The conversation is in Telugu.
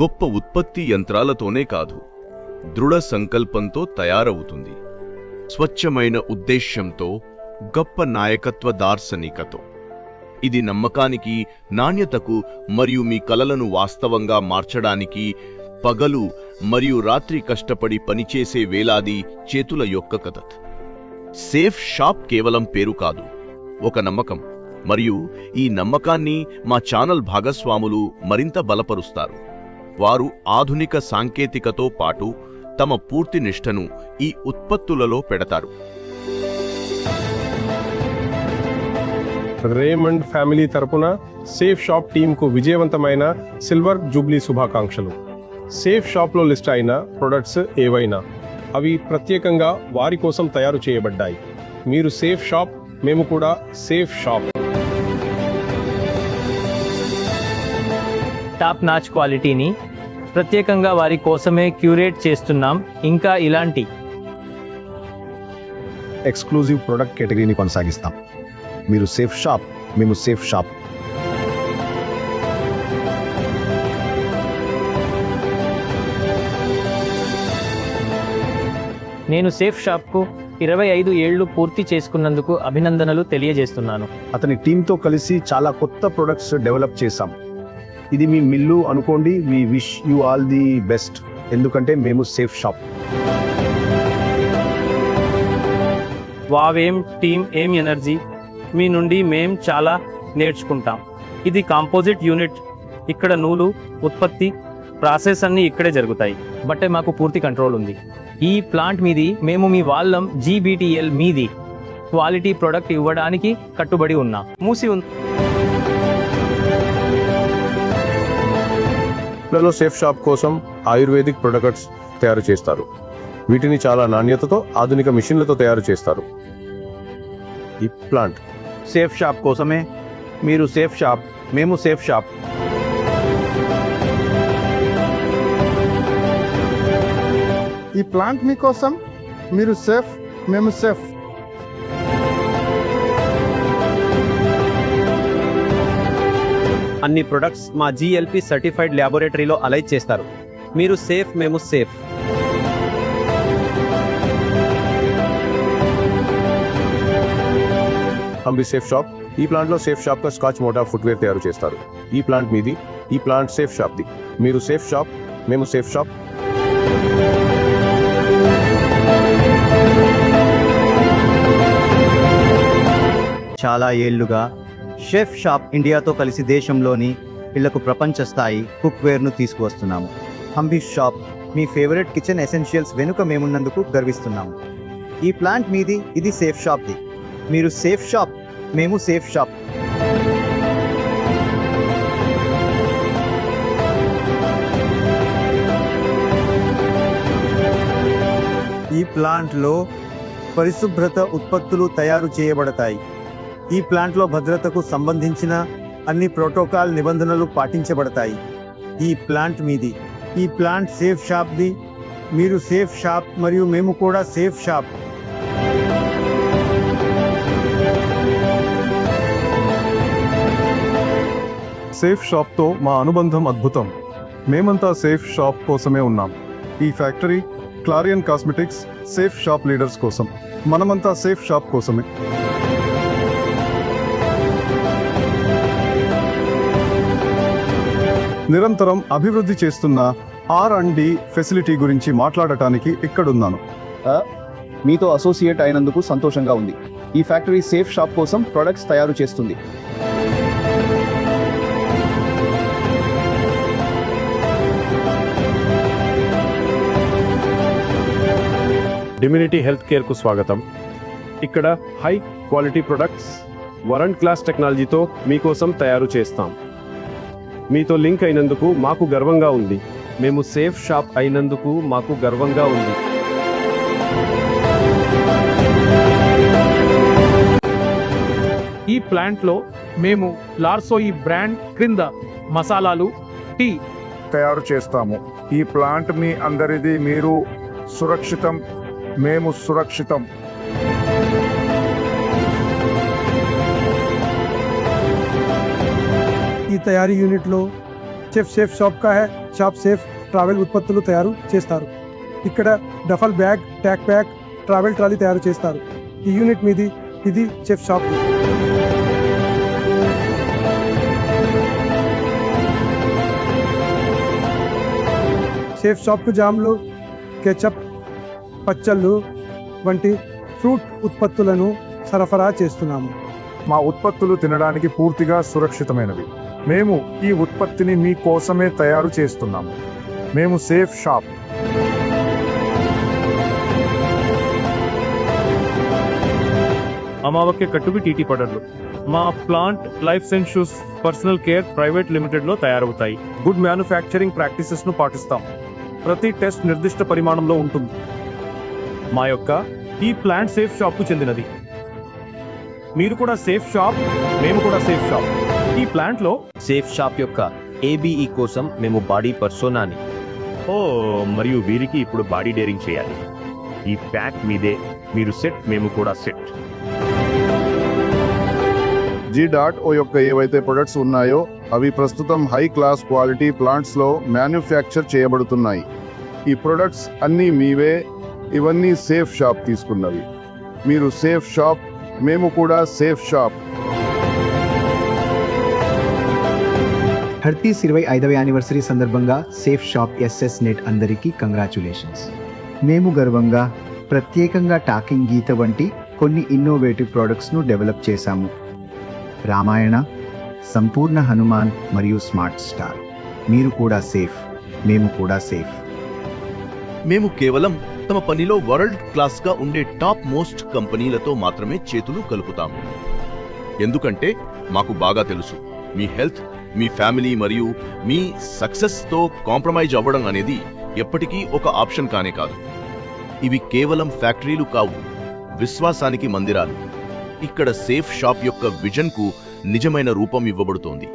గొప్ప ఉత్పత్తి యంత్రాలతోనే కాదు, దృఢ సంకల్పంతో తయారవుతుంది. స్వచ్ఛమైన ఉద్దేశ్యంతో, గొప్ప నాయకత్వ దార్శనికతో. ఇది నమ్మకానికి, నాణ్యతకు మరియు మీ కలలను వాస్తవంగా మార్చడానికి పగలు మరియు రాత్రి కష్టపడి పనిచేసే వేలాది చేతుల యొక్క కథ. సేఫ్ షాప్ కేవలం పేరు కాదు, ఒక నమ్మకం. మరియు ఈ నమ్మకాన్ని మా ఛానల్ భాగస్వాములు మరింత బలపరుస్తారు. వారు ఆధునిక సాంకేతికతో పాటు తమ పూర్తి నిష్ఠను ఈ ఉత్పత్తులలో పెడతారు. రేమండ్ ఫ్యామిలీ తరపున సేఫ్ షాప్ టీంకు విజయవంతమైన సిల్వర్ జూబ్లీ శుభాకాంక్షలు. సేఫ్ షాప్లో లిస్ట్ అయిన ప్రొడక్ట్స్ ఏవైనా, అవి ప్రత్యేకంగా వారి కోసం తయారు చేయబడ్డాయి. మీరు సేఫ్ షాప్, మేము కూడా సేఫ్ షాప్. టాప్ నాచ్ క్వాలిటీని ప్రత్యేకంగా వారి కోసమే క్యూరేట్ చేస్తున్నాం. ఇంకా ఇలాంటి ఎక్స్క్లూజివ్ ప్రొడక్ట్ కేటగిరీని కొనసాగిస్తాం. మీరు సేఫ్ షాప్, మేము సేఫ్ షాప్. నేను సేఫ్ షాప్కు 25 ఏళ్లు పూర్తి చేసుకున్నందుకు అభినందనలు తెలియజేస్తున్నాను. అతని టీంతో కలిసి చాలా కొత్త ప్రొడక్ట్స్ డెవలప్ చేశాం. ఇది మీ మిల్లు అనుకోండి. We wish you all the best, ఎందుకంటే మేము సేఫ్ షాప్. వావేం టీమ్, ఏం ఎనర్జీ! మీ నుండి మేం చాలా నేర్చుకుంటాం. ఇది కాంపోజిట్ యూనిట్. ఇక్కడ నూలు ఉత్పత్తి ప్రాసెస్ అన్ని ఇక్కడే జరుగుతాయి. బట్టే మాకు పూర్తి కంట్రోల్ ఉంది. ఈ ప్లాంట్ మీది. మేము మీ వాళ్ళం. GBTL మీది. క్వాలిటీ ప్రొడక్ట్ ఇవ్వడానికి కట్టుబడి ఉన్నా. మూసి ఉంది. సేఫ్ షాప్ కోసం ఆయుర్వేదిక్ ప్రొడక్ట్స్ తయారు చేస్తారు. వీటిని చాలా నాణ్యతతో, ఆధునిక మిషన్లతో తయారు చేస్తారు. ఈ ప్లాంట్ సేఫ్ షాప్ కోసమే. మీరు సేఫ్ షాప్, మేము సేఫ్ షాప్. ఈ ప్లాంట్ మీకోసం. మీరు సేఫ్, మేము సేఫ్. అన్ని ప్రొడక్ట్స్ మా GLP సర్టిఫైడ్ ల్యాబొరేటరీలో అలైజ్ చేస్తారు. మీరు సేఫ్, మేము సేఫ్. హంబీ safe shop. ఈ ప్లాంట్ లో సేఫ్ షాప్ గా స్కాచ్ మోటా ఫుట్వేర్ తయారు చేస్తారు. ఈ ప్లాంట్ మీది. ఈ ప్లాంట్ సేఫ్ షాప్ ది. మీరు సేఫ్ షాప్, మేము సేఫ్ షాప్. చాలా ఏళ్లుగా షెఫ్ షాప్ ఇండియాతో కలిసి దేశంలోని పిల్లకు ప్రపంచ స్థాయి కుక్వేర్ను తీసుకువస్తున్నాము. హంబీ షాప్, మీ ఫేవరెట్ కిచెన్ ఎసెన్షియల్స్ వెనుక మేమున్నందుకు గర్విస్తున్నాము. ఈ ప్లాంట్ మీది. ఇది సేఫ్ షాప్ది. మీరు సేఫ్ షాప్, మేము సేఫ్ షాప్. ఈ ప్లాంట్లో పరిశుభ్రత ఉత్పత్తులు తయారు చేయబడతాయి. ఈ ప్లాంట్లో భద్రతకు సంబంధించిన అన్ని ప్రోటోకాల్ నిబంధనలు పాటించబడతాయి. ఈ ప్లాంట్ మీది. ఈ ప్లాంట్ సేఫ్ షాప్ది. మీరు సేఫ్ షాప్ మరియు మేము కూడా సేఫ్ షాప్. సేఫ్ షాప్తో మా అనుబంధం అద్భుతం. మేమంతా సేఫ్ షాప్ కోసమే ఉన్నాం. ఈ factory clarion cosmetics safe shop leaders కోసం. మనమంతా సేఫ్ షాప్ కోసమే. నిరంతరం అభివృద్ధి చేస్తున్న R&D ఫెసిలిటీ గురించి మాట్లాడటానికి ఇక్కడున్నాను. మీతో అసోసియేట్ అయినందుకు సంతోషంగా ఉంది. ఈ ఫ్యాక్టరీ సేఫ్ షాప్ కోసం ప్రొడక్ట్స్ తయారు చేస్తుంది. డిమ్యూనిటీ హెల్త్ కేర్ కు స్వాగతం. ఇక్కడ high quality products world class టెక్నాలజీతో మీకోసం తయారు చేస్తాం. మీతో లింక్ అయినందుకు మాకు గర్వంగా ఉంది. మేము సేఫ్ షాప్ అయినందుకు మాకు గర్వంగా ఉంది. ఈ ప్లాంట్లో మేము లార్సోయి బ్రాండ్ క్రింద మసాలాలు, టీ తయారు చేస్తాము. ఈ ప్లాంట్ మీ అందరిది. మీరు సురక్షితం, మేము సురక్షితం. ఈ తయారీ యూనిట్లో सिर्फ सेफ शॉप का है। షాప్ సేఫ్ ట్రావెల్ ఉత్పత్తులు తయారు చేస్తారు. ఇక్కడ డఫల్ బ్యాగ్, ట్యాక్ బ్యాగ్, ట్రావెల్ ట్రాలీ తయారు చేస్తారు. ఈ యూనిట్ మీది. ఇది చెఫ్ షాప్. షెఫ్ షాప్కు జామ్లు, కెచప్, పచ్చళ్ళు వంటి ఫ్రూట్ ఉత్పత్తులను సరఫరా చేస్తున్నాము. మా ఉత్పత్తులు తినడానికి పూర్తిగా సురక్షితమైనవి. మేము ఈ ఉత్పత్తిని మీ కోసమే తయారు చేస్తున్నాము. మేము సేఫ్ షాప్. అమావక్య కట్టువి టీటీ పౌడర్లు మా plant life sciences personal care private limited లో తయారవుతాయి. గుడ్ మ్యానుఫ్యాక్చరింగ్ ప్రాక్టీసెస్ ను పాటిస్తాం. ప్రతి టెస్ట్ నిర్దిష్ట పరిమాణంలో ఉంటుంది. మా యొక్క ఈ ప్లాంట్ సేఫ్ షాప్ కు చెందినది. మీరు కూడా సేఫ్ షాప్, మేము కూడా సేఫ్ షాప్. ఈ ప్లాంట్ లో సేఫ్ షాప్ యొక్క ఏబిఈ కోసం మేము బాడీ పర్సోనాని. మరియు వీరికి ఇప్పుడు బాడీ డేరింగ్ చేయాలి. ఈ ప్యాక్ మీదే. మీరు సెట్, మేము కూడా సెట్. G.O యొక్క ఏవైతే ప్రొడక్ట్స్ ఉన్నాయో అవి ప్రస్తుతం హై క్లాస్ క్వాలిటీ ప్లాంట్స్ లో మ్యానుఫ్యాక్చర్ చేయబడుతున్నాయి. ఈ ప్రొడక్ట్స్ అన్నీ మీవే. ఇవన్నీ సేఫ్ షాప్ తీసుకున్నవి. మీరు సేఫ్ షాప్, మేము కూడా సేఫ్ షాప్. హర్తీస్ 25వ యానివర్సరీ సందర్భంగా సేఫ్ షాప్ ఎస్ఎస్ నెట్ అందరికీ కంగ్రాచులేషన్స్. మేము గర్వంగా ప్రత్యేకంగా టాకింగ్ గీత వంటి కొన్ని ఇన్నోవేటివ్ ప్రోడక్ట్స్ను డెవలప్ చేశాము. రామాయణ, సంపూర్ణ హనుమాన్ మరియు స్మార్ట్ స్టార్. మీరు కూడా సేఫ్, మేము కూడా సేఫ్. మేము కేవలం తమ పనిలో వరల్డ్ క్లాస్ గా ఉండే టాప్ మోస్ట్ కంపెనీలతో మాత్రమే చేతులు కలుపుతాము. ఎందుకంటే మాకు బాగా తెలుసు, మీ హెల్త్, మీ ఫ్యామిలీ మరియు మీ సక్సెస్ తో కాంప్రమైజ్ అవ్వడం అనేది ఎప్పటికీ ఒక ఆప్షన్ కానే కాదు. ఇవి కేవలం ఫ్యాక్టరీలు కావు, విశ్వాసానికి మందిరాలు. ఇక్కడ సేఫ్ షాప్ యొక్క విజన్ కు నిజమైన రూపం ఇవ్వబడుతోంది.